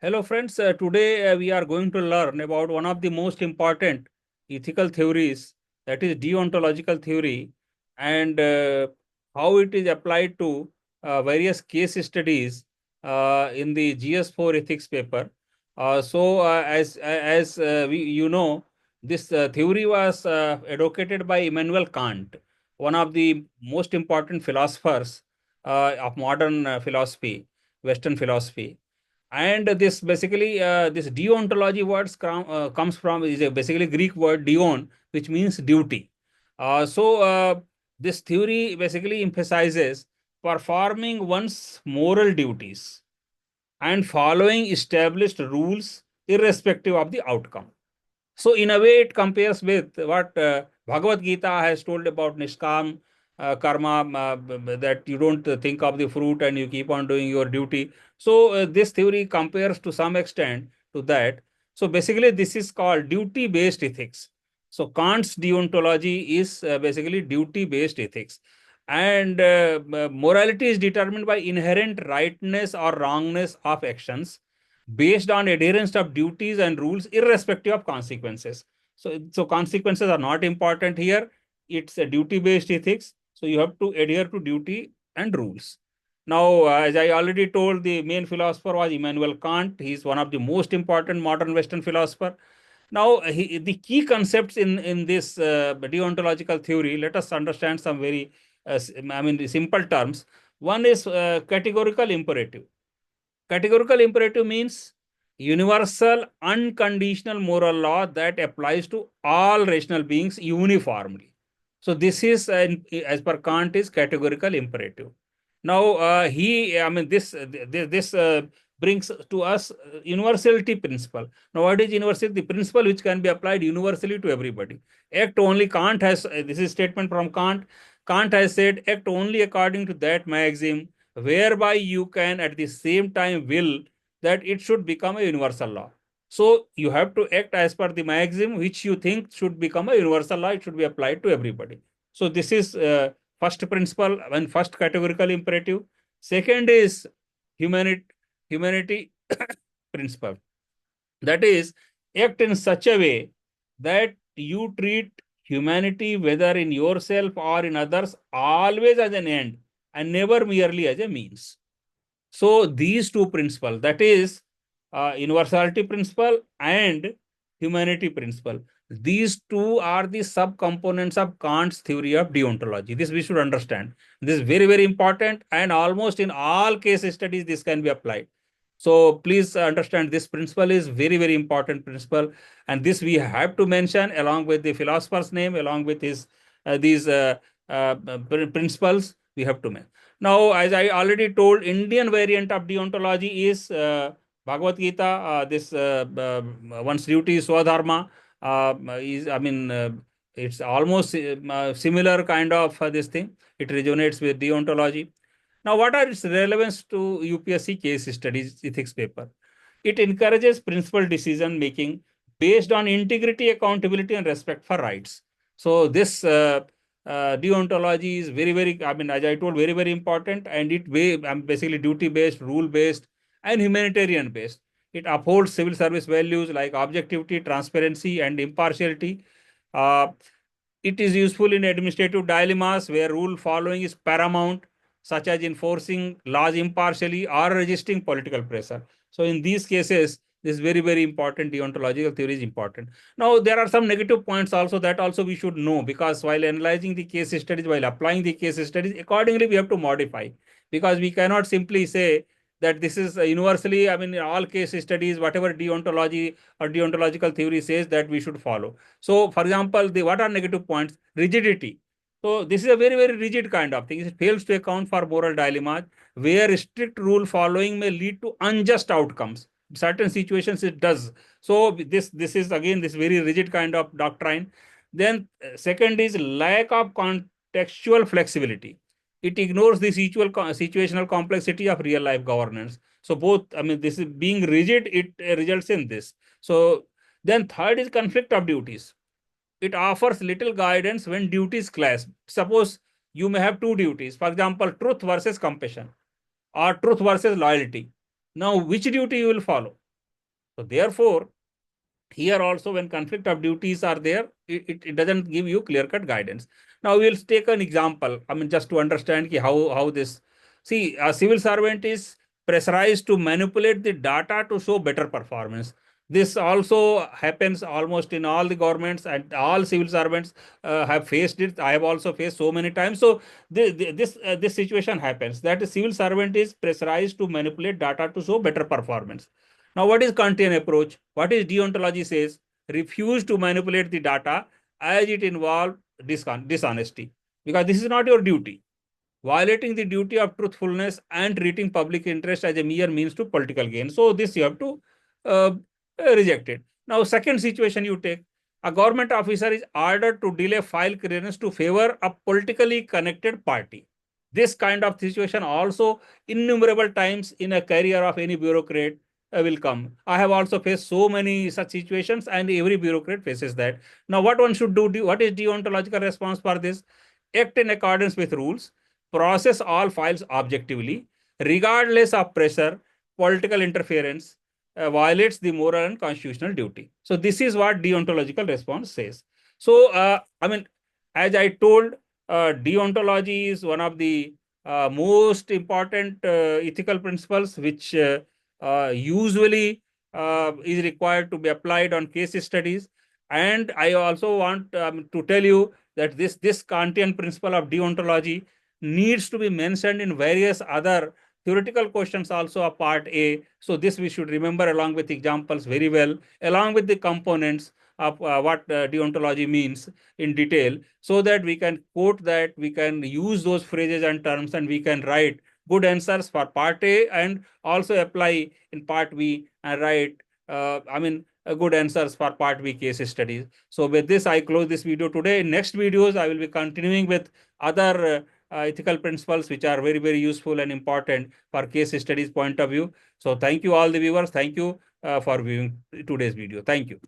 Hello friends, today we are going to learn about one of the most important ethical theories, that is deontological theory, and how it is applied to various case studies in the GS4 ethics paper. As this theory was advocated by Immanuel Kant, one of the most important philosophers of modern philosophy, Western philosophy. And this basically this deontology words comes from is a basically Greek word deon, which means duty. This theory basically emphasizes performing one's moral duties and following established rules irrespective of the outcome. So in a way, it compares with what Bhagavad Gita has told about Nishkam karma, that you don't think of the fruit and you keep on doing your duty. So this theory compares to some extent to that. So basically, this is called duty-based ethics. So Kant's deontology is basically duty-based ethics. And morality is determined by inherent rightness or wrongness of actions based on adherence of duties and rules irrespective of consequences. So consequences are not important here. It's a duty-based ethics. So you have to adhere to duty and rules. Now, as I already told, the main philosopher was Immanuel Kant. He is one of the most important modern Western philosopher. Now, the key concepts in this deontological theory, let us understand some very, simple terms. One is categorical imperative. Categorical imperative means universal, unconditional moral law that applies to all rational beings uniformly. So this is, as per Kant, is categorical imperative. Now, this brings to us universality principle. Now, what is universality? The principle which can be applied universally to everybody. Act only, Kant has, this is statement from Kant. Kant has said, act only according to that maxim whereby you can at the same time will that it should become a universal law. So you have to act as per the maxim which you think should become a universal law. It should be applied to everybody. So this is first principle and first categorical imperative. Second is humanity principle. That is, act in such a way that you treat humanity, whether in yourself or in others, always as an end and never merely as a means. So these two principles, that is universality principle and humanity principle, these two are the subcomponents of Kant's theory of deontology. This we should understand. This is very, very important, and almost in all case studies, this can be applied. So please understand this principle is very, very important principle, and this we have to mention along with the philosopher's name, along with his these principles we have to mention. Now, as I already told, Indian variant of deontology is Bhagavad Gita. This one's duty is Swadharma. Is it's almost similar kind of this thing. It resonates with deontology. Now, what are its relevance to UPSC case studies ethics paper? It encourages principled decision making based on integrity, accountability, and respect for rights. So this deontology is very, very, as I told, very, very important, and it basically duty based, rule based, and humanitarian based. It upholds civil service values like objectivity, transparency, and impartiality. Uh, it is useful in administrative dilemmas where rule following is paramount, such as enforcing laws impartially or resisting political pressure. So in these cases, this very, very important deontological theory is important. Now, there are some negative points also that also we should know, because while analyzing the case studies, while applying the case studies, accordingly we have to modify, because we cannot simply say that this is universally, in all case studies, whatever deontology or deontological theory says that we should follow. So, for example, what are negative points? Rigidity. So, this is a very, very rigid kind of thing. It fails to account for moral dilemmas where strict rule following may lead to unjust outcomes. In certain situations, it does. So, this is again this very rigid kind of doctrine. Then, second is lack of contextual flexibility. It ignores the situational complexity of real life governance. So, both, this is being rigid, it results in this. So, then third is conflict of duties. It offers little guidance when duties clash. Suppose you may have two duties, for example, truth versus compassion or truth versus loyalty. Now, which duty you will follow? So therefore, here also, when conflict of duties are there, it doesn't give you clear-cut guidance. Now we'll take an example. I mean, just to understand how this. See, a civil servant is pressurized to manipulate the data to show better performance. This also happens almost in all the governments, and all civil servants have faced it. I have also faced so many times. So this situation happens, that the civil servant is pressurized to manipulate data to show better performance. Now, what is Kantian approach? What is deontology says? Refuse to manipulate the data as it involves dishonesty, because this is not your duty. Violating the duty of truthfulness and treating public interest as a mere means to political gain. So this you have to uh, reject it. Now, second situation you take, a government officer is ordered to delay file clearance to favor a politically connected party. This kind of situation also innumerable times in a career of any bureaucrat will come. I have also faced so many such situations, and every bureaucrat faces that. Now, what one should do? What is deontological response for this? Act in accordance with rules, process all files objectively, regardless of pressure, political interference, violates the moral and constitutional duty. So this is what deontological response says. So, I mean, as I told, deontology is one of the most important ethical principles which usually is required to be applied on case studies. And I also want to tell you that this Kantian principle of deontology needs to be mentioned in various other theoretical questions also of part A. So this we should remember along with examples very well, along with the components of what deontology means in detail, so that we can quote that, we can use those phrases and terms, and we can write good answers for part A and also apply in part B and write, good answers for part B case studies. So with this, I close this video today. In next videos, I will be continuing with other ethical principles which are very, very useful and important for case studies point of view. So thank you all the viewers. Thank you for viewing today's video. Thank you.